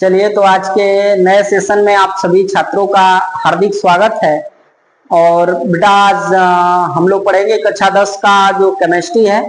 चलिए, तो आज के नए सेशन में आप सभी छात्रों का हार्दिक स्वागत है। और बेटा आज हम लोग पढ़ेंगे कक्षा 10 का जो केमिस्ट्री है,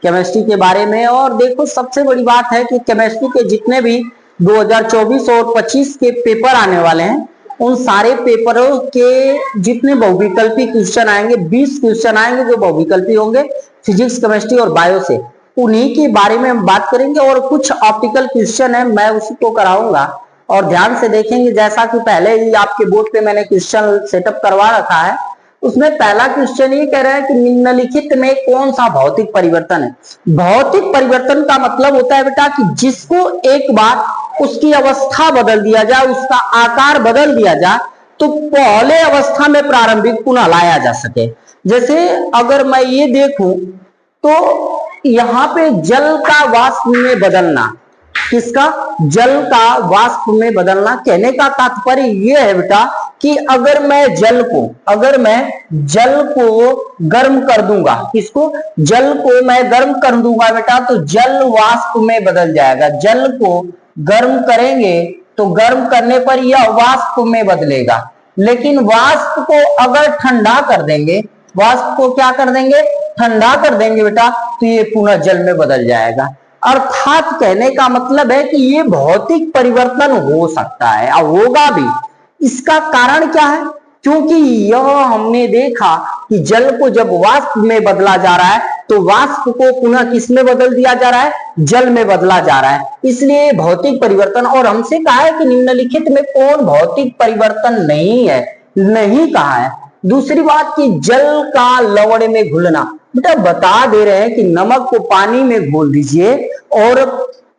केमिस्ट्री के बारे में। और देखो, सबसे बड़ी बात है कि केमिस्ट्री के जितने भी 2024 और 25 के पेपर आने वाले हैं, उन सारे पेपरों के जितने बहुविकल्पी क्वेश्चन आएंगे, 20 क्वेश्चन आएंगे जो बहुविकल्पी होंगे फिजिक्स, केमिस्ट्री और बायो से, उन्हीं के बारे में हम बात करेंगे। और कुछ ऑप्टिकल क्वेश्चन है, मैं उसको कराऊंगा और ध्यान से देखेंगे। जैसा कि पहले ही आपके बोर्ड पे मैंने क्वेश्चन सेटअप करवा रखा है, उसमें पहला क्वेश्चन ये कह रहा है कि निम्नलिखित में कौन सा भौतिक परिवर्तन है। भौतिक परिवर्तन का मतलब होता है बेटा कि जिसको एक बार उसकी अवस्था बदल दिया जाए, उसका आकार बदल दिया जाए, तो पहले अवस्था में प्रारंभिक पुनः लाया जा सके। जैसे अगर मैं ये देखूं तो यहाँ पे जल का वाष्प में बदलना, किसका? जल का वाष्प में बदलना। कहने का तात्पर्य यह है बेटा कि अगर मैं जल को गर्म कर दूंगा, किसको? जल को मैं गर्म कर दूंगा बेटा, तो जल वाष्प में बदल जाएगा। जल को गर्म करेंगे तो गर्म करने पर यह वाष्प में बदलेगा। लेकिन वाष्प को अगर ठंडा कर देंगे, वाष्प को क्या कर देंगे? ठंडा कर देंगे बेटा, तो ये पुनः जल में बदल जाएगा। अर्थात कहने का मतलब है कि ये भौतिक परिवर्तन हो सकता है और होगा भी। इसका कारण क्या है? क्योंकि यह हमने देखा कि जल को जब वाष्प में बदला जा रहा है, तो वाष्प को पुनः किस में बदल दिया जा रहा है? जल में बदला जा रहा है। इसलिए भौतिक परिवर्तन। और हमसे कहा है कि निम्नलिखित में कौन भौतिक परिवर्तन नहीं है, नहीं कहा है। दूसरी बात कि जल का लवण में घुलना, बेटा बता दे रहे हैं कि नमक को पानी में घोल दीजिए और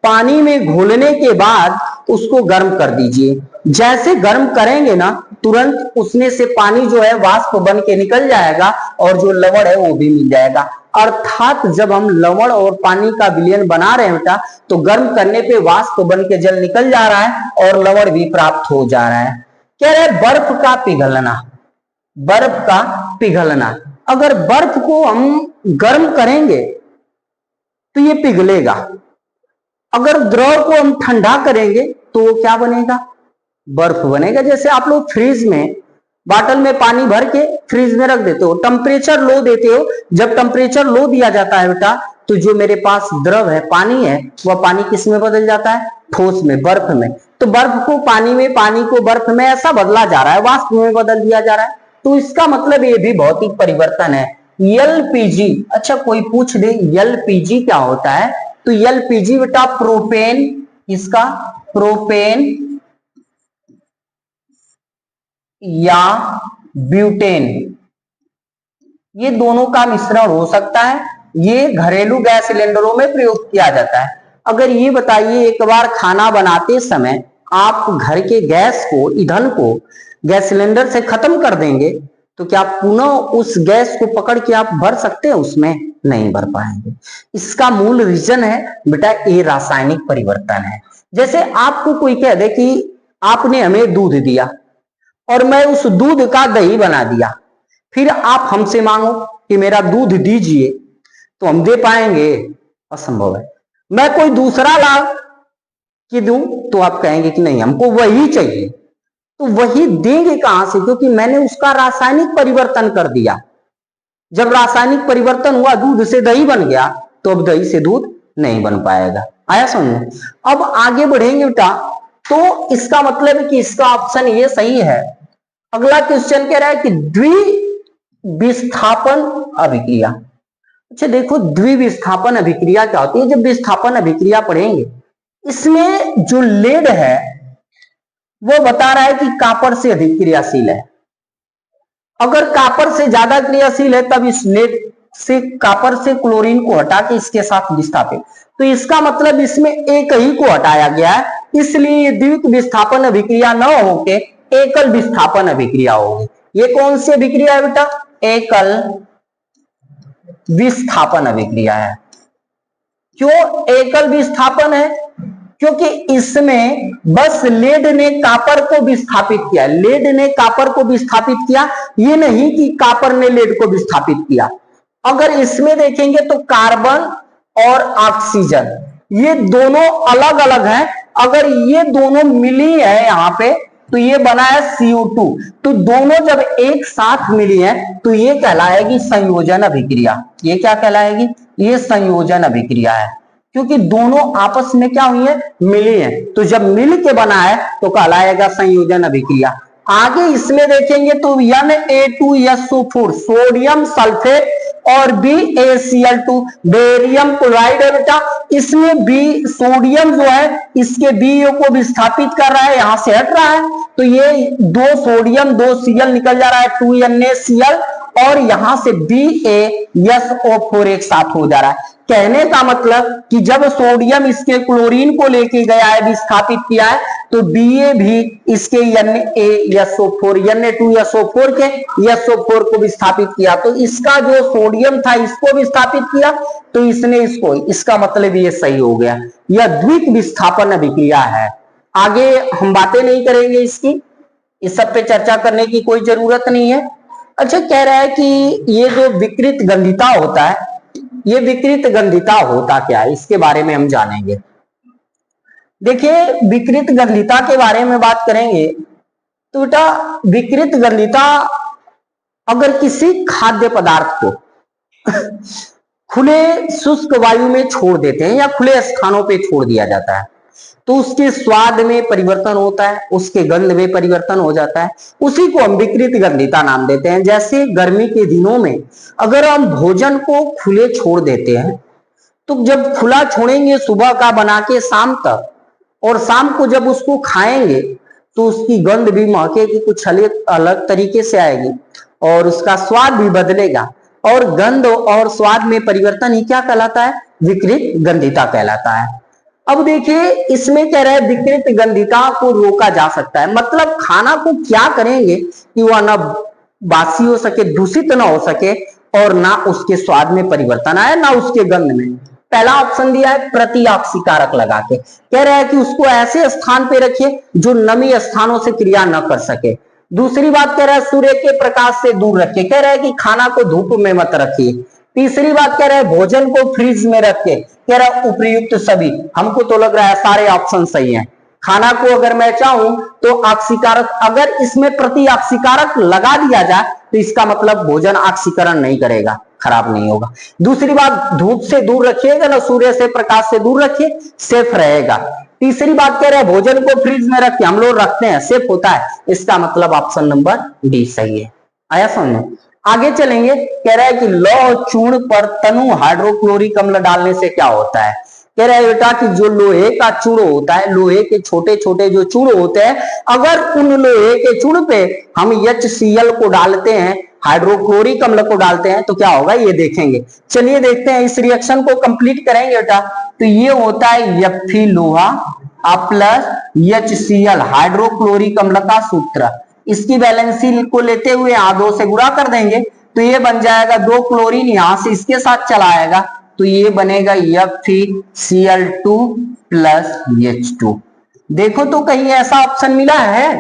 पानी में घोलने के बाद उसको गर्म कर दीजिए। जैसे गर्म करेंगे ना, तुरंत उसमें से पानी जो है वाष्प बन के निकल जाएगा और जो लवण है वो भी मिल जाएगा। अर्थात जब हम लवण और पानी का विलयन बना रहे हैं बेटा, तो गर्म करने पे वाष्प बन के जल निकल जा रहा है और लवण भी प्राप्त हो जा रहा है। कह रहे बर्फ का पिघलना, बर्फ का पिघलना। अगर बर्फ को हम गर्म करेंगे तो ये पिघलेगा। अगर द्रव को हम ठंडा करेंगे तो वो क्या बनेगा? बर्फ बनेगा। जैसे आप लोग फ्रिज में बाटल में पानी भर के फ्रिज में रख देते हो, टेम्परेचर लो देते हो। जब टेम्परेचर लो दिया जाता है बेटा, तो जो मेरे पास द्रव है, पानी है, वह पानी किस में बदल जाता है? ठोस में, बर्फ में। तो बर्फ को पानी में, पानी को बर्फ में, ऐसा बदला जा रहा है, वाष्प में बदल दिया जा रहा है। तो इसका मतलब ये भी भौतिक परिवर्तन है। एलपीजी, अच्छा कोई पूछ दे एलपीजी क्या होता है, तो एलपीजी बेटा प्रोपेन, इसका प्रोपेन या ब्यूटेन, ये दोनों का मिश्रण हो सकता है। ये घरेलू गैस सिलेंडरों में प्रयोग किया जाता है। अगर ये बताइए, एक बार खाना बनाते समय आप घर के गैस को, ईंधन को गैस सिलेंडर से खत्म कर देंगे, तो क्या पुनः उस गैस को पकड़ के आप भर सकते हैं? उसमें नहीं भर पाएंगे। इसका मूल रीजन है बेटा ये रासायनिक परिवर्तन है। जैसे आपको कोई कह दे कि आपने हमें दूध दिया और मैं उस दूध का दही बना दिया, फिर आप हमसे मांगो कि मेरा दूध दीजिए, तो हम दे पाएंगे? असंभव है। मैं कोई दूसरा ला कि दूं तो आप कहेंगे कि नहीं, हमको वही चाहिए। तो वही देंगे कहां से? क्योंकि मैंने उसका रासायनिक परिवर्तन कर दिया। जब रासायनिक परिवर्तन हुआ, दूध से दही बन गया, तो अब दही से दूध नहीं बन पाएगा। आया समझ में? अब आगे बढ़ेंगे बेटा, तो इसका मतलब है कि इसका ऑप्शन ये सही है। अगला क्वेश्चन कह रहा है कि द्विविस्थापन अभिक्रिया। अच्छा देखो, द्विविस्थापन अभिक्रिया क्या होती है? जब विस्थापन अभिक्रिया पढ़ेंगे, इसमें जो लेड है वो बता रहा है कि कॉपर से अधिक क्रियाशील है। अगर कॉपर से ज्यादा क्रियाशील है, तब इस लेड से, कॉपर से क्लोरीन को हटा के इसके साथ विस्थापित, तो इसका मतलब इसमें एक ही को हटाया गया है, इसलिए ये द्विक विस्थापन अभिक्रिया न होके एकल विस्थापन अभिक्रिया होगी। ये कौन सी अभिक्रिया है बेटा? एकल विस्थापन अभिक्रिया है। क्यों एकल विस्थापन है? क्योंकि इसमें बस लेड ने कॉपर को विस्थापित किया, लेड ने कॉपर को विस्थापित किया, ये नहीं कि कॉपर ने लेड को विस्थापित किया। अगर इसमें देखेंगे तो कार्बन और ऑक्सीजन ये दोनों अलग अलग हैं, अगर ये दोनों मिली है यहाँ पे तो ये बना है CO2। तो दोनों जब एक साथ मिली है तो ये कहलाएगी संयोजन अभिक्रिया। ये क्या कहलाएगी? ये संयोजन अभिक्रिया है, क्योंकि दोनों आपस में क्या हुई है? मिली है। तो जब मिल के बना है तो कहलाएगा संयोजन अभिक्रिया। आगे इसमें देखेंगे तो Na2SO4 सोडियम सल्फेट और BaCl2 बेरियम क्लोराइड है बेटा। इसमें बी सोडियम जो है इसके BO को विस्थापित कर रहा है, यहां से हट रहा है, तो ये 2 सोडियम 2 Cl निकल जा रहा है 2NaCl, और यहां से BaSO4 एक साथ हो जा रहा है। कहने का मतलब कि जब सोडियम इसके क्लोरीन को लेके गया है, विस्थापित किया है, तो Ba भी इसके NaSO4 Na2SO4 के SO4 को विस्थापित किया, तो इसका जो सोडियम था इसको विस्थापित किया, तो इसने इसको, इसका मतलब ये सही हो गया। यह द्विक विस्थापन अभिक्रिया है। आगे हम बातें नहीं करेंगे इसकी, इस सब पे चर्चा करने की कोई जरूरत नहीं है। अच्छा, कह रहा है कि ये जो विकृत गंधिता होता है, ये विकृत गंधिता होता क्या है, इसके बारे में हम जानेंगे। देखिए, विकृत गंधिता के बारे में बात करेंगे तो बेटा विकृत गंधिता अगर किसी खाद्य पदार्थ को खुले शुष्क वायु में छोड़ देते हैं या खुले स्थानों पे छोड़ दिया जाता है तो उसके स्वाद में परिवर्तन होता है, उसके गंध में परिवर्तन हो जाता है, उसी को हम विकृत गंधिता नाम देते हैं। जैसे गर्मी के दिनों में अगर हम भोजन को खुले छोड़ देते हैं तो जब खुला छोड़ेंगे सुबह का बना के शाम तक, और शाम को जब उसको खाएंगे तो उसकी गंध भी महकेगी, कुछ अलग तरीके से आएगी और उसका स्वाद भी बदलेगा, और गंध और स्वाद में परिवर्तन ही क्या कहलाता है? विकृत गंधिता कहलाता है। अब देखिए, इसमें कह रहा है विकृत गंधिता को रोका जा सकता है। मतलब खाना को क्या करेंगे कि वह ना बासी हो सके, दूषित ना हो सके, और ना उसके स्वाद में परिवर्तन आए, ना उसके गंध में। पहला ऑप्शन दिया है प्रति ऑक्सीकारक लगा के, कह रहा है कि उसको ऐसे स्थान पे रखिए जो नमी स्थानों से क्रिया न कर सके। दूसरी बात कह रहा है सूर्य के प्रकाश से दूर रखिए, कह रहा है कि खाना को धूप में मत रखिए। तीसरी बात कह रहा है भोजन को फ्रिज में रख के, कह रहा है उपयुक्त सभी। हमको तो लग रहा है सारे ऑप्शन सही हैं। खाना को अगर मैं चाहूं तो ऑक्सीकारक, अगर इसमें प्रति ऑक्सीकारक लगा दिया जाए तो इसका मतलब भोजन ऑक्सीकरण नहीं करेगा, खराब नहीं होगा। दूसरी बात, धूप से दूर रखिएगा ना, सूर्य से प्रकाश से दूर रखिए, सेफ रहेगा। तीसरी बात कह रहे हैं भोजन को फ्रिज में रखिए, हम लोग रखते हैं, सेफ होता है, इसका मतलब ऑप्शन नंबर डी सही है। आया समझ? आगे चलेंगे, कह रहा है कि लौह चूर्ण पर तनु हाइड्रोक्लोरिक अम्ल डालने से क्या होता है। कह रहा है बेटा कि जो लोहे का चूर्ण होता है, लोहे के छोटे छोटे जो चूर्ण होते हैं, अगर उन लोहे के चूर्ण पे हम HCl को डालते हैं, हाइड्रोक्लोरिक अम्ल को डालते हैं, तो क्या होगा ये देखेंगे। चलिए देखते हैं, इस रिएक्शन को कंप्लीट करेंगे बेटा। तो ये होता है Fe लोहा प्लस HCl हाइड्रोक्लोरिक अम्ल का सूत्र। इसकी वैलेंसी को लेते हुए यहां 2 से गुणा कर देंगे तो ये बन जाएगा 2 क्लोरीन यहां से इसके साथ चला आएगा, तो ये बनेगा FeCl2 प्लस H2। देखो तो कहीं ऐसा ऑप्शन मिला है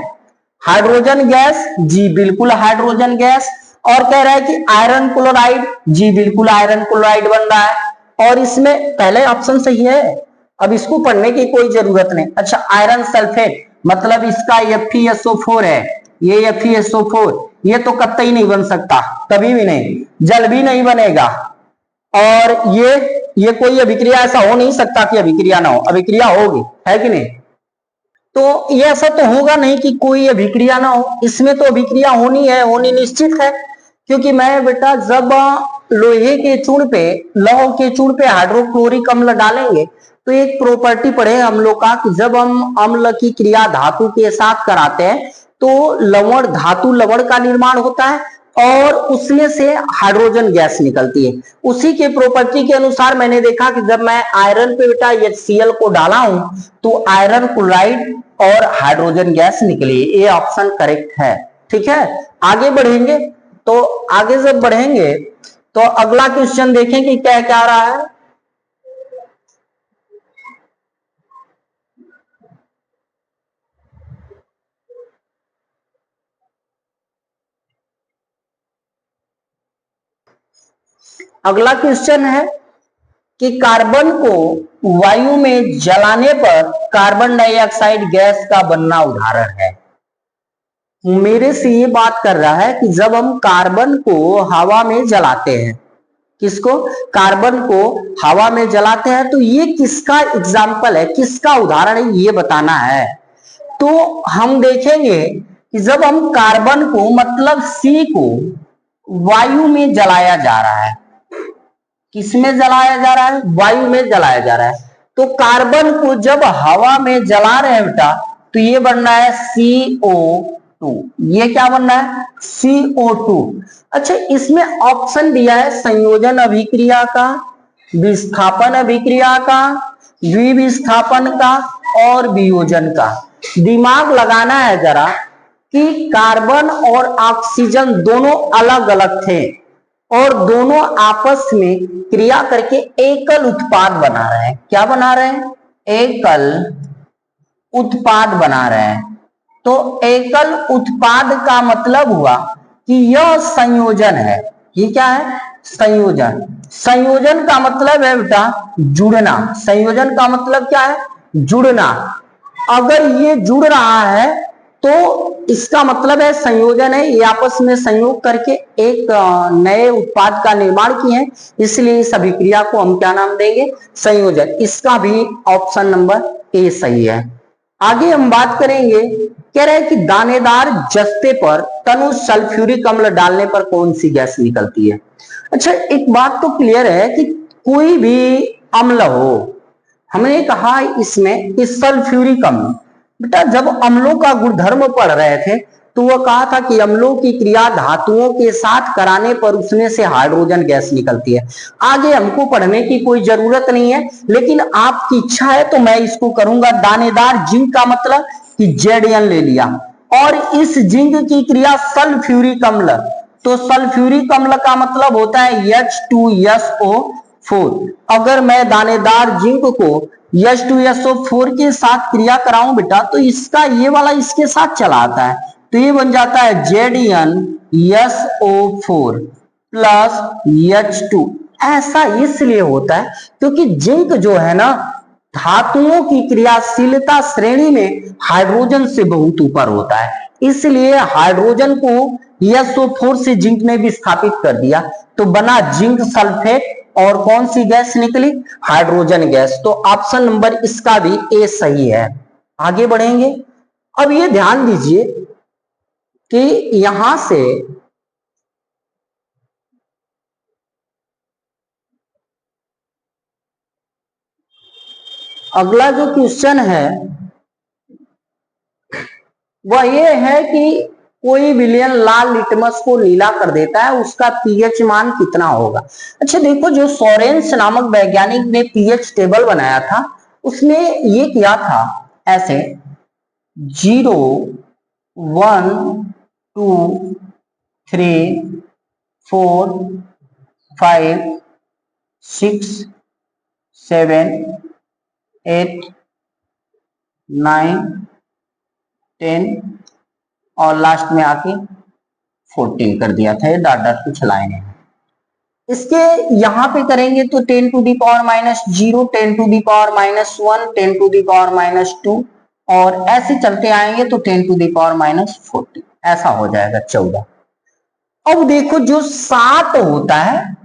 हाइड्रोजन गैस? जी बिल्कुल हाइड्रोजन गैस। और कह रहा है कि आयरन क्लोराइड? जी बिल्कुल आयरन क्लोराइड बन रहा है, और इसमें पहले ऑप्शन सही है, अब इसको पढ़ने की कोई जरूरत नहीं। अच्छा, आयरन सल्फेट मतलब इसका FeSO4 है, ये FeSO4 ये तो कतई नहीं बन सकता, कभी भी नहीं, जल भी नहीं बनेगा, और ये कोई अभिक्रिया ऐसा हो नहीं सकता कि अभिक्रिया ना हो, अभिक्रिया होगी, है कि नहीं? तो ये ऐसा तो होगा नहीं कि कोई अभिक्रिया ना हो, इसमें तो अभिक्रिया होनी है, होनी निश्चित है। क्योंकि मैं बेटा जब लोहे के चूर्ण पे, लौह के चूर्ण पे हाइड्रोक्लोरिक अम्ल डालेंगे तो एक प्रॉपर्टी पढ़े हम लोग का कि जब हम अम्ल की क्रिया धातु के साथ कराते हैं तो लवण, धातु लवण का निर्माण होता है और उसमें से हाइड्रोजन गैस निकलती है। उसी के प्रॉपर्टी के अनुसार मैंने देखा कि जब मैं आयरन पे बेटा HCl को डाला हूं तो आयरन क्लोराइड और हाइड्रोजन गैस निकली। ये ऑप्शन करेक्ट है। ठीक है, आगे बढ़ेंगे, तो आगे जब बढ़ेंगे तो अगला क्वेश्चन देखें कि क्या क्या रहा है। अगला क्वेश्चन है कि कार्बन को वायु में जलाने पर कार्बन डाइऑक्साइड गैस का बनना उदाहरण है। मेरे से ये बात कर रहा है कि जब हम कार्बन को हवा में जलाते हैं, किसको, कार्बन को हवा में जलाते हैं, तो ये किसका एग्जाम्पल है, किसका उदाहरण है, ये बताना है। तो हम देखेंगे कि जब हम कार्बन को मतलब सी को वायु में जलाया जा रहा है, किसमें जलाया जा रहा है, वायु में जलाया जा रहा है, तो कार्बन को जब हवा में जला रहे हैं बेटा, तो ये बन रहा है CO2। ये क्या बन रहा है, CO2। अच्छा, इसमें ऑप्शन दिया है संयोजन अभिक्रिया का, विस्थापन अभिक्रिया का, द्विविस्थापन का और वियोजन का। दिमाग लगाना है जरा कि कार्बन और ऑक्सीजन दोनों अलग अलग थे और दोनों आपस में क्रिया करके एकल उत्पाद बना रहे हैं। क्या बना रहे हैं, एकल उत्पाद बना रहे हैं। तो एकल उत्पाद का मतलब हुआ कि यह संयोजन है। ये क्या है, संयोजन। संयोजन का मतलब है बेटा जुड़ना। संयोजन का मतलब क्या है, जुड़ना। अगर ये जुड़ रहा है तो इसका मतलब है संयोजन है, ये आपस में संयोग करके एक नए उत्पाद का निर्माण किए हैं, इसलिए इस अभिक्रिया को हम क्या नाम देंगे, संयोजन। इसका भी ऑप्शन नंबर ए सही है। आगे हम बात करेंगे, कह रहे हैं कि दानेदार जस्ते पर तनु सल्फ्यूरिक अम्ल डालने पर कौन सी गैस निकलती है। अच्छा, एक बात तो क्लियर है कि कोई भी अम्ल हो, हमने कहा इसमें कि सल्फ्यूरिक अम्ल, बेटा जब अम्लों का गुणधर्म पढ़ रहे थे तो वह कहा था कि अम्लों की क्रिया धातुओं के साथ कराने पर उसमें से हाइड्रोजन गैस निकलती है। आगे हमको पढ़ने की कोई जरूरत नहीं है, लेकिन आपकी इच्छा है तो मैं इसको करूंगा। दानेदार जिंक का मतलब कि जेडीएन ले लिया, और इस जिंक की क्रिया सल्फ्यूरिक अम्ल, तो सल्फ्यूरिक अम्ल का मतलब होता है H2SO4। अगर मैं दानेदार जिंक को H2SO4 के साथ क्रिया कराऊं बेटा, तो इसका ये वाला इसके साथ चला आता है, तो ये बन जाता है ZnSO4 प्लस H2। ऐसा इसलिए होता है क्योंकि जिंक जो है ना, धातुओं की क्रियाशीलता श्रेणी में हाइड्रोजन से बहुत ऊपर होता है, इसलिए हाइड्रोजन को SO4 से जिंक ने विस्थापित कर दिया, तो बना जिंक सल्फेट, और कौन सी गैस निकली, हाइड्रोजन गैस। तो ऑप्शन नंबर इसका भी ए सही है। आगे बढ़ेंगे। अब ये ध्यान दीजिए कि यहां से अगला जो क्वेश्चन है वह ये है कि कोई विलयन लाल लिटमस को नीला कर देता है, उसका पीएच मान कितना होगा। अच्छा देखो, जो सोरेंस नामक वैज्ञानिक ने पीएच टेबल बनाया था, उसमें ये किया था ऐसे 0 1 2 3 4 5 6 7 8 9 10 और लास्ट में आके 14 कर दिया था। ये डाट डाट कुछ लाइन है। इसके यहां पे करेंगे तो 10 to the power minus 0, 10 to the power minus 1, 10 to the power minus 2, और ऐसे चलते आएंगे तो 10 टू दी पावर माइनस 40, ऐसा हो जाएगा 14। अब देखो, जो 7 होता है,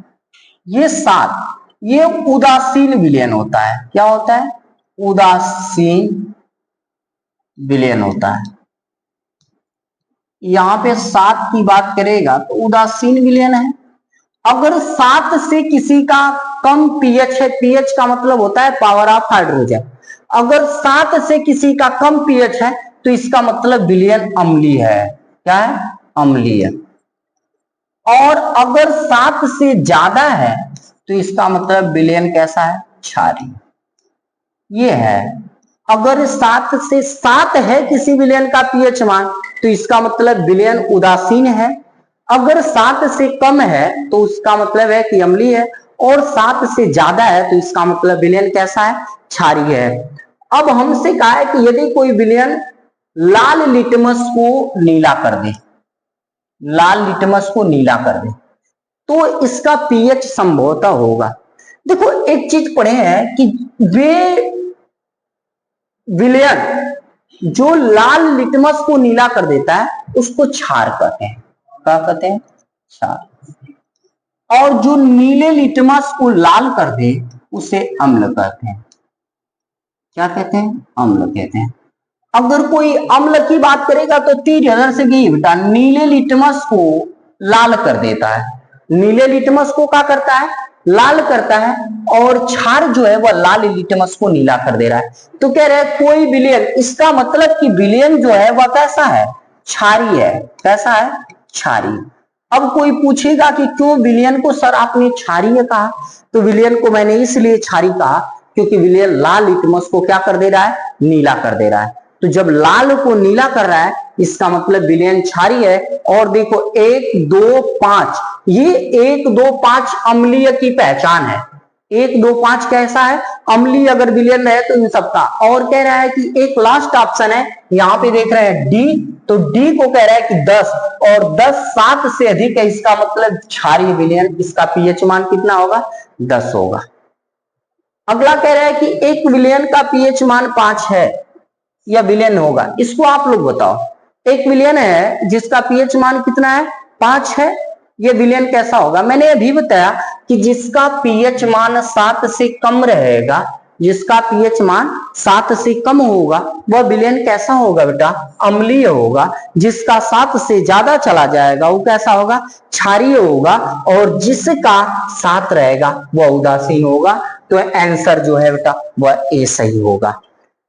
ये 7 ये उदासीन विलयन होता है। क्या होता है, उदासीन विलयन होता है। यहां पे 7 की बात करेगा तो उदासीन विलयन है। अगर 7 से किसी का कम पीएच है, पीएच का मतलब होता है पावर ऑफ हाइड्रोजन, अगर 7 से किसी का कम पीएच है तो इसका मतलब विलयन अम्लीय है। क्या है, अम्लीय। और अगर 7 से ज्यादा है तो इसका मतलब विलयन कैसा है, क्षारीय। ये है, अगर 7 से 7 है किसी विलयन का पीएच मान तो इसका मतलब विलयन उदासीन है। अगर 7 से कम है तो उसका मतलब है कि अम्लीय है, और 7 से ज्यादा है तो इसका मतलब विलयन कैसा है, क्षारीय है। अब हमसे कहा है कि यदि कोई विलयन लाल लिटमस को नीला कर दे, लाल लिटमस को नीला कर दे, तो इसका पीएच संभवतः होगा। देखो, एक चीज पढ़े हैं कि वे विलयन जो लाल लिटमस को नीला कर देता है उसको क्षार कहते हैं। क्या कहते हैं? क्षार। और जो नीले लिटमस को लाल कर दे उसे अम्ल कहते हैं। क्या कहते हैं? अम्ल कहते हैं। अगर कोई अम्ल की बात करेगा तो तीर नजर से गई बेटा, नीले लिटमस को लाल कर देता है। नीले लिटमस को क्या करता है? लाल करता है। और क्षार जो है वह लाल लिटमस को नीला कर दे रहा है। तो कह रहे हैं कोई विलयन, इसका मतलब कि विलयन जो है वह कैसा है? क्षारी है। कैसा है? क्षारी। अब कोई पूछेगा कि क्यों विलयन को सर आपने क्षारीय कहा? तो विलयन को मैंने इसलिए क्षारी कहा क्योंकि विलयन लाल लिटमस को क्या कर दे रहा है? नीला कर दे रहा है। तो जब लाल को नीला कर रहा है इसका मतलब विलयन क्षारी है। और देखो 1, 2, 5, ये 1, 2, 5 अम्लीय की पहचान है। 1, 2, 5 कैसा है? अम्लीय अगर विलयन रहे तो इन सबका। और कह रहा है कि एक लास्ट ऑप्शन है, यहां पे देख रहे हैं डी, तो डी को कह रहा है कि 10, और 10 7 से अधिक है, इसका मतलब क्षारीय विलयन। इसका पीएच मान कितना होगा? 10 होगा। अगला कह रहा है कि एक विलयन का पीएच मान 5 है, या विलयन होगा, इसको आप लोग बताओ। एक विलयन है जिसका पीएच मान कितना है? 5 है, ये विलयन कैसा होगा? मैंने अभी बताया कि जिसका पीएच मान 7 से कम रहेगा, जिसका पीएच मान 7 से कम होगा वह विलयन कैसा होगा बेटा? अम्लीय होगा। जिसका 7 से ज्यादा चला जाएगा वो कैसा होगा? क्षारीय होगा। और जिसका 7 रहेगा वह उदासीन होगा। तो आंसर जो है बेटा वह ए सही होगा।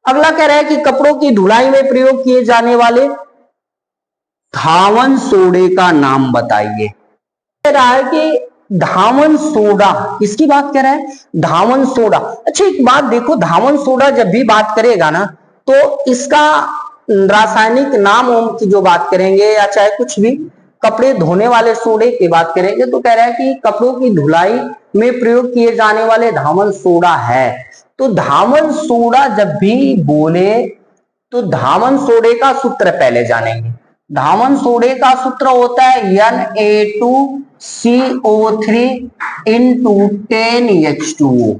अगला कह रहा है कि कपड़ों की धुलाई में प्रयोग किए जाने वाले धावन सोडे का नाम बताइए। कह रहा है कि धावन सोडा, किसकी बात कर रहा है? धावन सोडा। अच्छा एक बात देखो, धावन सोडा जब भी बात करेगा ना तो इसका रासायनिक नाम की जो बात करेंगे या चाहे कुछ भी कपड़े धोने वाले सोडे की बात करेंगे तो कह रहा है कि कपड़ों की धुलाई में प्रयोग किए जाने वाले धावन सोडा है। तो धावन सोडा जब भी बोले तो धावन सोडे का सूत्र पहले जानेंगे। धावन सोडे का सूत्र होता है Na2CO3 इंटू 10H2O।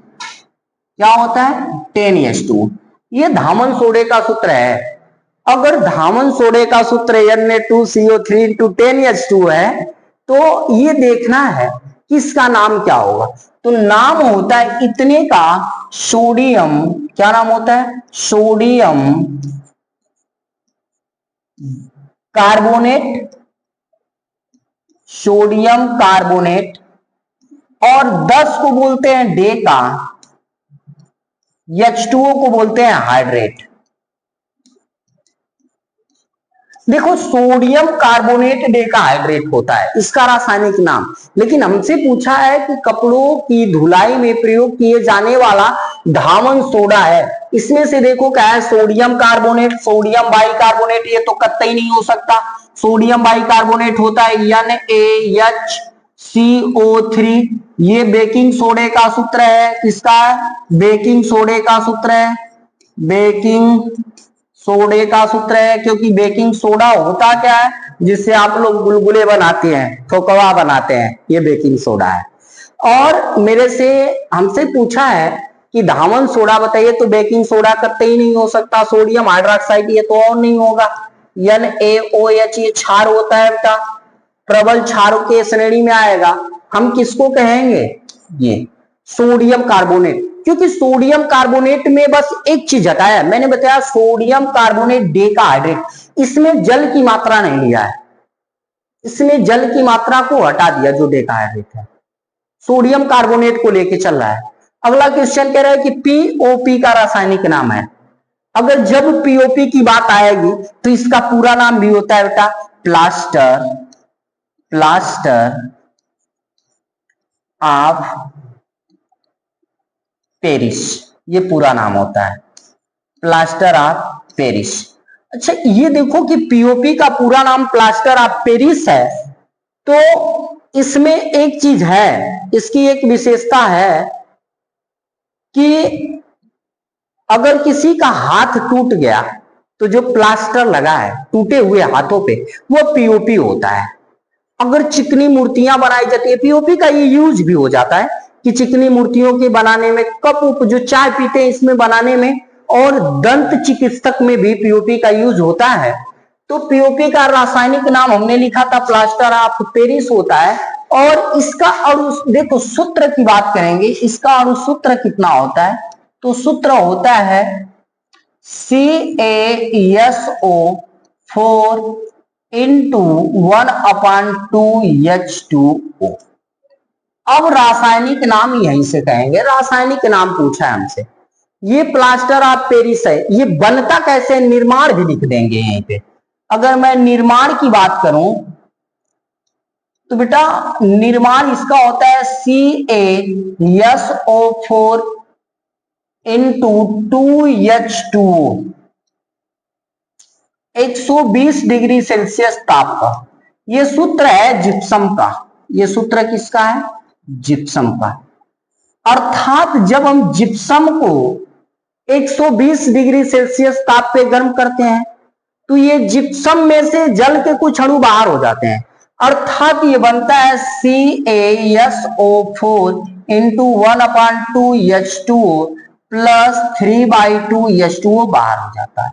क्या होता है? 10H2O। ये धावन सोडे का सूत्र है। अगर धावन सोडे का सूत्र Na2CO3 इंटू 10H2O है तो ये देखना है कि इसका नाम क्या होगा। तो नाम होता है इतने का सोडियम, क्या नाम होता है? Sodium carbonate, sodium carbonate. और 10 को बोलते हैं डेका, H2O को बोलते हैं हाइड्रेट। देखो सोडियम कार्बोनेट डेकाहाइड्रेट होता है इसका रासायनिक नाम। लेकिन हमसे पूछा है कि कपड़ों की धुलाई में प्रयोग किए जाने वाला धावन सोडा है, इसमें से देखो क्या है? सोडियम कार्बोनेट, सोडियम बाइकार्बोनेट, ये तो कतई नहीं हो सकता। सोडियम बाइकार्बोनेट होता है NaHCO3। ये बेकिंग सोडे का सूत्र है। किसका है? बेकिंग सोडे का सूत्र है। बेकिंग सोडे का सूत्र है, क्योंकि बेकिंग सोडा होता क्या है? जिससे आप लोग गुलगुले बनाते हैं, ठोकवा बनाते हैं, ये बेकिंग सोडा है। और मेरे से हमसे पूछा है कि धावन सोडा बताइए, तो बेकिंग सोडा करते ही नहीं हो सकता। सोडियम हाइड्रोक्साइड ये तो और नहीं होगा। NaOH ये क्षार होता है बेटा, प्रबल क्षारों के श्रेणी में आएगा। हम किसको कहेंगे? ये सोडियम कार्बोनेट। क्योंकि सोडियम कार्बोनेट में बस एक चीज हटाया, मैंने बताया सोडियम कार्बोनेट डेकाहाइड्रेट, इसमें जल की मात्रा नहीं लिया है, इसमें जल की मात्रा को हटा दिया जो डेकाहाइड्रेट है, सोडियम कार्बोनेट को लेके चल रहा है। अगला क्वेश्चन कह रहा है कि पीओपी का रासायनिक नाम है। अगर जब पीओपी की बात आएगी तो इसका पूरा नाम भी होता है बेटा प्लास्टर ऑफ पेरिस, ये पूरा नाम होता है प्लास्टर ऑफ पेरिस। अच्छा ये देखो कि पीओपी का पूरा नाम प्लास्टर ऑफ पेरिस है, तो इसमें एक चीज है, इसकी एक विशेषता है कि अगर किसी का हाथ टूट गया तो जो प्लास्टर लगा है टूटे हुए हाथों पे वो पीओपी होता है। अगर चिकनी मूर्तियां बनाई जाती है, पीओपी का ये यूज भी हो जाता है कि चिकनी मूर्तियों के बनाने में, कप उप जो चाय पीते हैं इसमें बनाने में, और दंत चिकित्सक में भी पीओपी का यूज होता है। तो पीओपी का रासायनिक नाम हमने लिखा था प्लास्टर ऑफ पेरिस होता है। और इसका देखो सूत्र की बात करेंगे, इसका अणुसूत्र कितना होता है, तो सूत्र होता है CaSO4 इंटू 1/2H2O। अब रासायनिक नाम यहीं से कहेंगे, रासायनिक नाम पूछा है हमसे। ये प्लास्टर ऑफ पेरिस है, ये बनता कैसे, निर्माण भी लिख देंगे यहीं पे। अगर मैं निर्माण की बात करूं तो बेटा निर्माण इसका होता है CaSO4 into 2H2O, 120 degree Celsius ताप का। ये सूत्र है जिप्सम का। ये सूत्र किसका है, जिप्सम का। अर्थात जब हम जिप्सम को 120 डिग्री सेल्सियस ताप पे गर्म करते हैं तो ये जिप्सम में से जल के कुछ अणु बाहर हो जाते हैं। अर्थात ये बनता है CaSO4 into 1/2H2O plus 3/2H2O बाहर हो जाता है,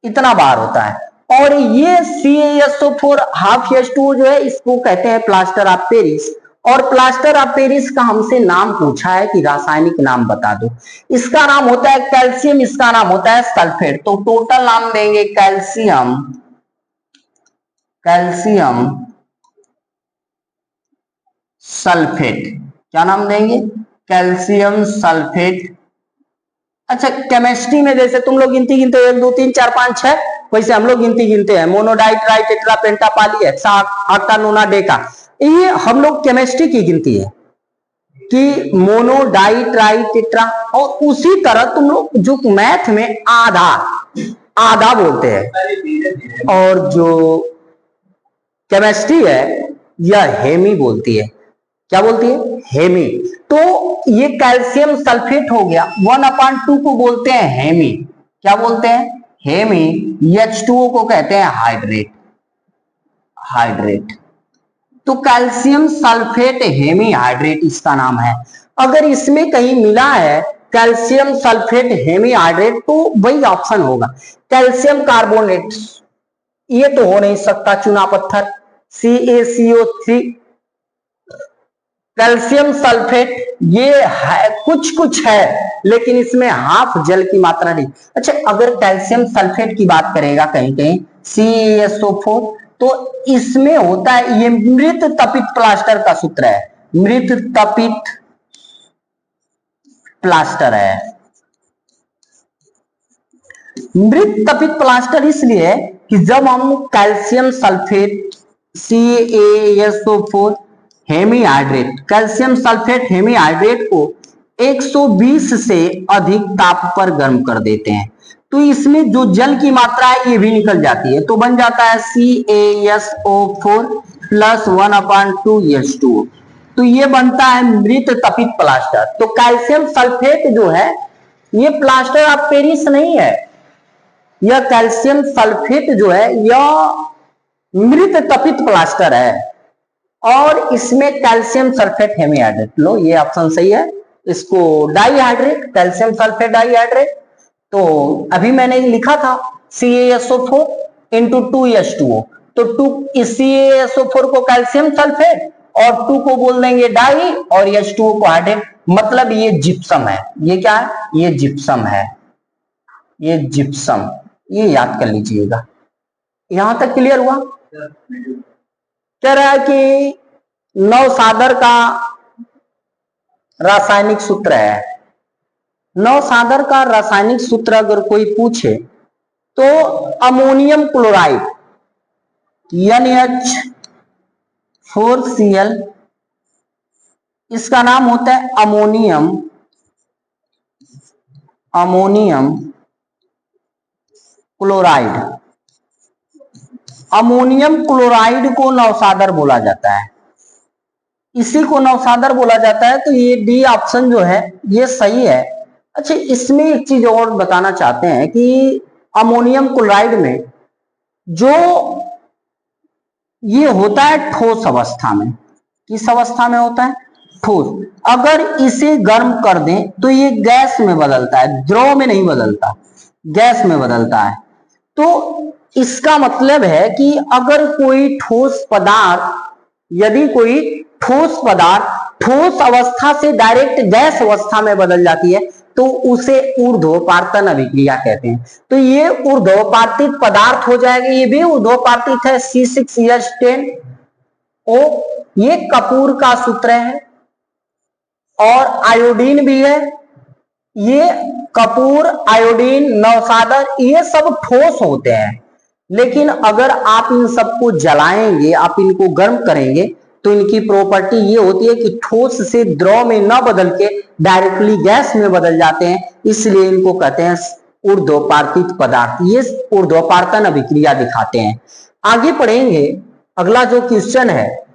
इतना बाहर होता है। और ये CaSO4 हाफ H2O जो है इसको कहते हैं प्लास्टर ऑफ पेरिस। और प्लास्टर ऑफ पेरिस का हमसे नाम पूछा है कि रासायनिक नाम बता दो। इसका नाम होता है कैल्शियम, इसका नाम होता है सल्फेट। तो टोटल नाम देंगे कैल्शियम, कैल्शियम सल्फेट। क्या नाम देंगे, कैल्शियम सल्फेट। अच्छा केमिस्ट्री में जैसे तुम लोग गिनती गिनते हो 1 2 3 4 5 6, वैसे हम लोग गिनती गिनते हैं मोनोडाई ट्राई टेट्रा पेंटा पाली हेक्सा ऑक्टा नोना डेका। ये हम लोग केमिस्ट्री की गिनती है कि मोनो डाई ट्राई टेट्रा। और उसी तरह तुम लोग जो मैथ में आधा आधा बोलते हैं, और जो केमिस्ट्री है यह हेमी बोलती है। क्या बोलती है, हेमी। तो ये कैल्शियम सल्फेट हो गया, 1/2 को बोलते हैं हेमी। क्या बोलते हैं, हेमी। H2O को कहते हैं हाइड्रेट, हाइड्रेट। तो कैल्शियम सल्फेट हेमी हाइड्रेट इसका नाम है। अगर इसमें कहीं मिला है कैल्शियम सल्फेट हेमी हाइड्रेट तो वही ऑप्शन होगा। कैल्शियम कार्बोनेट ये तो हो नहीं सकता, चुना पत्थर CaCO3। कैल्शियम सल्फेट ये है, कुछ कुछ है लेकिन इसमें हाफ जल की मात्रा नहीं। अच्छा अगर कैल्शियम सल्फेट की बात करेगा कहीं कहीं CaSO4 तो इसमें होता है, ये मृत तपित प्लास्टर का सूत्र है, मृत तपित प्लास्टर है। मृत तपित प्लास्टर इसलिए कि जब हम calcium sulphate CaSO4 hemi hydrate, calcium sulphate hemi hydrate को 120 से अधिक ताप पर गर्म कर देते हैं तो इसमें जो जल की मात्रा है ये भी निकल जाती है। तो बन जाता है CaSO4 प्लस 1/2H2O। तो ये बनता है मृत तपित प्लास्टर। तो कैल्शियम सल्फेट जो है ये प्लास्टर ऑफ पेरिस नहीं है, यह कैल्शियम सल्फेट जो है यह मृत तपित प्लास्टर है। और इसमें कैल्शियम सल्फेट हेमीहाइड्रेट, लो ये ऑप्शन सही है। इसको डाईहाइड्रेट, कैल्शियम सल्फेट डाईहाइड्रेट। तो अभी मैंने लिखा था CaSO4 इंटू 2H2O। तो CaSO4 को कैल्शियम सल्फेट और 2 को बोल देंगे डाई और H2O को हाइड्रेट। मतलब ये जिप्सम है। ये क्या है, ये जिप्सम है, ये जिप्सम। ये याद कर लीजिएगा। यहां तक क्लियर हुआ। कह रहा है कि नवसादर का रासायनिक सूत्र है। नवसादर का रासायनिक सूत्र अगर कोई पूछे तो अमोनियम क्लोराइड NH4Cl, इसका नाम होता है ammonium, ammonium chloride. Ammonium chloride को नवसादर बोला जाता है, इसी को नवसादर बोला जाता है। तो ये डी ऑप्शन जो है ये सही है। अच्छा इसमें एक चीज और बताना चाहते हैं कि अमोनियम क्लोराइड में जो ये होता है ठोस अवस्था में, किस अवस्था में होता है, ठोस। अगर इसे गर्म कर दें तो ये गैस में बदलता है, द्रव में नहीं बदलता, गैस में बदलता है। तो इसका मतलब है कि अगर कोई ठोस पदार्थ, यदि कोई ठोस पदार्थ ठोस अवस्था से डायरेक्ट गैस अवस्था में बदल जाती है तो उसे ऊर्ध्वपातन अभिक्रिया कहते हैं। तो ये ऊर्ध्वपातित पदार्थ हो जाएगा, ये भी ऊर्ध्वपातित है, C6H10O, ये कपूर का सूत्र है। और आयोडीन भी है, ये कपूर, आयोडीन, नवसादर, ये सब ठोस होते हैं। लेकिन अगर आप इन सबको जलाएंगे, आप इनको गर्म करेंगे तो इनकी प्रॉपर्टी ये होती है कि ठोस से द्रव में न बदल के डायरेक्टली गैस में बदल जाते हैं, इसलिए इनको कहते हैं ऊर्ध्वपातित पदार्थ। ये ऊर्ध्वपातन अभिक्रिया दिखाते हैं। आगे पढ़ेंगे, अगला जो क्वेश्चन है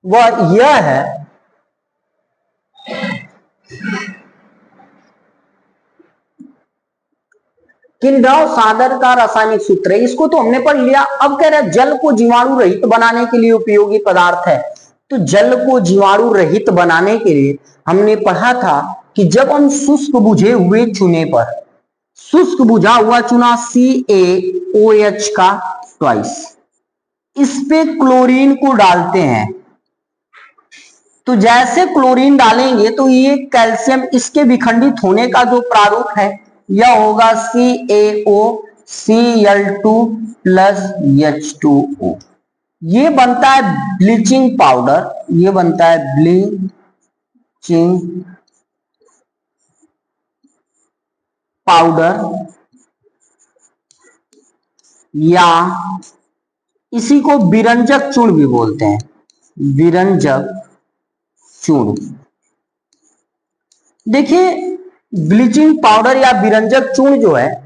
वह यह है कि नवसादर का रासायनिक सूत्र है, इसको तो हमने पढ़ लिया। अब कह रहा है जल को जीवाणु रहित बनाने के लिए उपयोगी पदार्थ है। तो जल को जीवाणु रहित बनाने के लिए हमने पढ़ा था कि जब हम शुष्क बुझे हुए चूने पर, शुष्क बुझा हुआ चूना CaOH का ट्वाइस, इस पे क्लोरीन को डालते हैं, तो जैसे क्लोरीन डालेंगे तो ये कैल्शियम, इसके विखंडित होने का जो प्रारूप है यह होगा CaOCl2 प्लस H2O। ये बनता है ब्लीचिंग पाउडर, ये बनता है ब्लीचिंग पाउडर, या इसी को विरंजक चूर्ण भी बोलते हैं, विरंजक चूर्ण। देखिए ब्लीचिंग पाउडर या विरंजक चूर्ण जो है,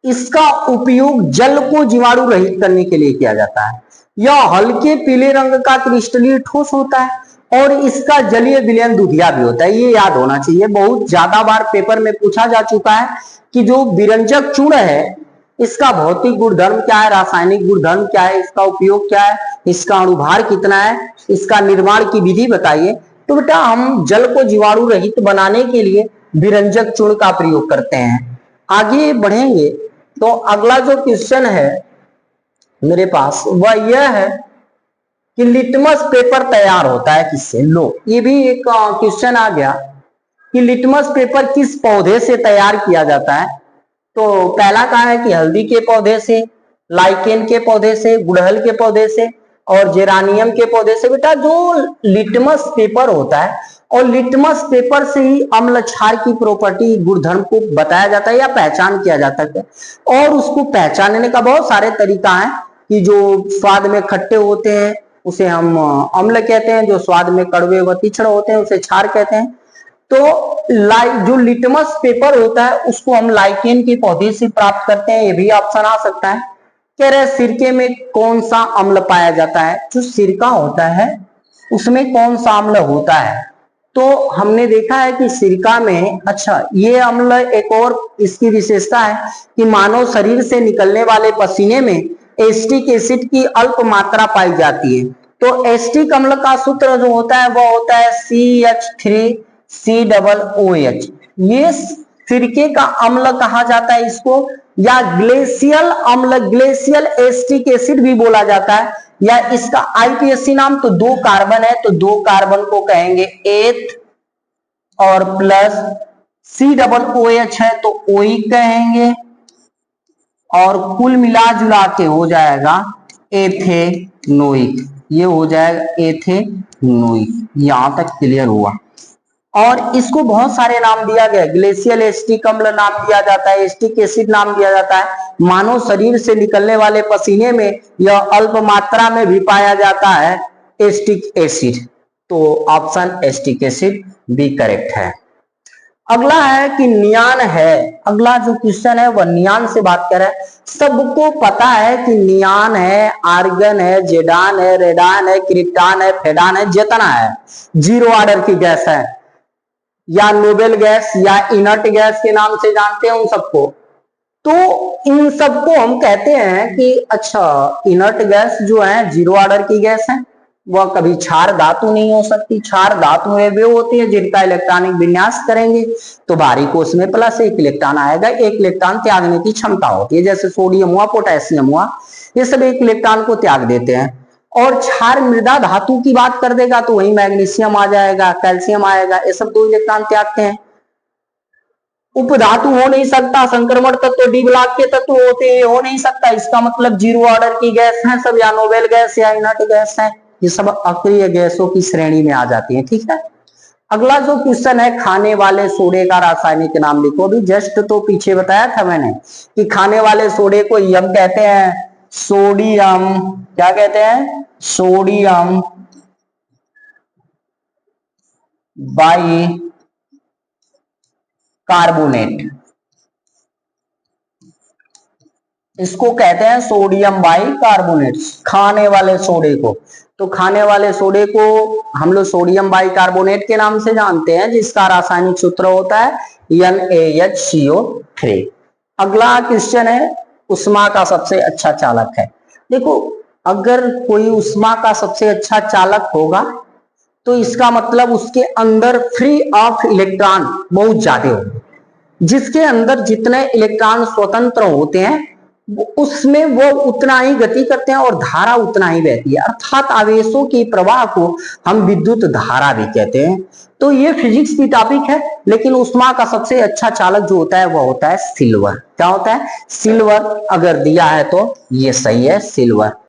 इसका उपयोग जल को जीवाणु रहित करने के लिए किया जाता है। यह हल्के पीले रंग का क्रिस्टलीय ठोस होता है और इसका जलीय विलयन दुधिया भी होता है। ये याद होना चाहिए, बहुत ज्यादा बार पेपर में पूछा जा चुका है कि जो विरंजक चूर्ण है इसका भौतिक गुणधर्म क्या है, रासायनिक गुणधर्म क्या है, इसका उपयोग क्या है, इसका अणुभार कितना है, इसका निर्माण की विधि बताइए। तो बेटा हम जल को जीवाणु रहित बनाने के लिए विरंजक चूर्ण का प्रयोग करते हैं। आगे बढ़ेंगे तो अगला जो क्वेश्चन है मेरे पास वह यह है कि लिटमस पेपर तैयार होता है किससे। लो, ये भी एक क्वेश्चन आ गया कि लिटमस पेपर किस पौधे से तैयार किया जाता है। तो पहला कहा है कि हल्दी के पौधे से, लाइकेन के पौधे से, गुड़हल के पौधे से और जेरानियम के पौधे से। बेटा जो लिटमस पेपर होता है और लिटमस पेपर से ही अम्ल क्षार की प्रॉपर्टी, गुणधर्म को बताया जाता है या पहचान किया जाता है। और उसको पहचानने का बहुत सारे तरीका है कि जो स्वाद में खट्टे होते हैं उसे हम अम्ल कहते हैं, जो स्वाद में कड़वे व तीक्ष्ण होते हैं उसे क्षार कहते हैं। तो जो लिटमस पेपर होता है उसको हम लाइकेन के पौधे से प्राप्त करते हैं, ये भी ऑप्शन आ सकता है। कह रहे सिरके में कौन सा अम्ल पाया जाता है, जो सिरका होता है उसमें कौन सा अम्ल होता है। तो हमने देखा है कि सिरका में, अच्छा ये अम्ल, एक और इसकी विशेषता है कि मानव शरीर से निकलने वाले पसीने में एस्टिक एसिड की अल्प मात्रा पाई जाती है। तो एस्टिक अम्ल का सूत्र जो होता है वह होता है CH3COOH। ये सिरके का अम्ल कहा जाता है इसको, या ग्लेशियल अम्ल, ग्लेशियल एस्टिक एसिड भी बोला जाता है, या इसका आईपीएससी नाम। तो 2 कार्बन है तो 2 कार्बन को कहेंगे एथ, और प्लस COOH है तो OE कहेंगे, और कुल मिला जुला के हो जाएगा एथेनोइक। ये हो जाएगा एथेनोइक। यहां तक क्लियर हुआ। और इसको बहुत सारे नाम दिया गया, ग्लेशियल एस्टिक अम्ल नाम दिया जाता है, एस्टिक एसिड नाम दिया जाता है। मानव शरीर से निकलने वाले पसीने में यह अल्प मात्रा में भी पाया जाता है एस्टिक एसिड। तो ऑप्शन एस्टिक एसिड भी करेक्ट है। अगला है कि नियान है, अगला जो क्वेश्चन है वह नियान से बात कर रहा है। सबको पता है कि नियान है, आर्गन है, जेडान है, रेडान है, क्रिप्टान है, फेडान है, जेतना है, 0 ऑर्डर की गैस है, या नोबेल गैस या इनर्ट गैस के नाम से जानते हैं उन सबको। तो इन सबको हम कहते हैं कि अच्छा इनर्ट गैस जो है 0 ऑर्डर की गैस है, वह कभी क्षार धातु नहीं हो सकती। क्षार धातु वे होती है जिनका इलेक्ट्रॉनिक विन्यास करेंगे तो बाहरी कोश में प्लस एक इलेक्ट्रॉन आएगा, एक इलेक्ट्रॉन त्यागने की क्षमता होती है। जैसे सोडियम हुआ, पोटेशियम हुआ, ये सब एक इलेक्ट्रॉन को त्याग देते हैं। और क्षार मृदा धातु की बात कर देगा तो वही मैग्नीशियम आ जाएगा, कैल्शियम आएगा, ये सब 2 इलेक्ट्रॉन त्यागते हैं। उपधातु हो नहीं सकता, संक्रमण तत्व डी ब्लॉक के तत्व होते हैं, हो नहीं सकता। इसका मतलब 0 ऑर्डर की गैस है सब, या नोबेल गैस या इनर्ट गैस है, ये सब अक्रिय गैसों की श्रेणी में आ जाती है। ठीक है, अगला जो क्वेश्चन है, खाने वाले सोडे का रासायनिक नाम लिखो। अभी जस्ट तो पीछे बताया था मैंने कि खाने वाले सोडे को यम कहते हैं, सोडियम, क्या कहते हैं, सोडियम बाई कार्बोनेट, इसको कहते हैं सोडियम बाई कार्बोनेट, खाने वाले सोडे को। तो खाने वाले सोडे को हम लोग सोडियम बाई कार्बोनेट के नाम से जानते हैं, जिसका रासायनिक सूत्र होता है NaHCO3। अगला क्वेश्चन है, उष्मा का सबसे अच्छा चालक है। देखो, अगर कोई उष्मा का सबसे अच्छा चालक होगा तो इसका मतलब उसके अंदर फ्री ऑफ इलेक्ट्रॉन बहुत ज्यादा होंगे। जिसके अंदर जितने इलेक्ट्रॉन स्वतंत्र होते हैं उसमें वो उतना ही गति करते हैं और धारा उतना ही बहती है, अर्थात आवेशों की प्रवाह को हम विद्युत धारा भी कहते हैं। तो ये फिजिक्स की टॉपिक है, लेकिन उष्मा का सबसे अच्छा चालक जो होता है वो होता है सिल्वर। क्या होता है, सिल्वर। अगर दिया है तो ये सही है, सिल्वर।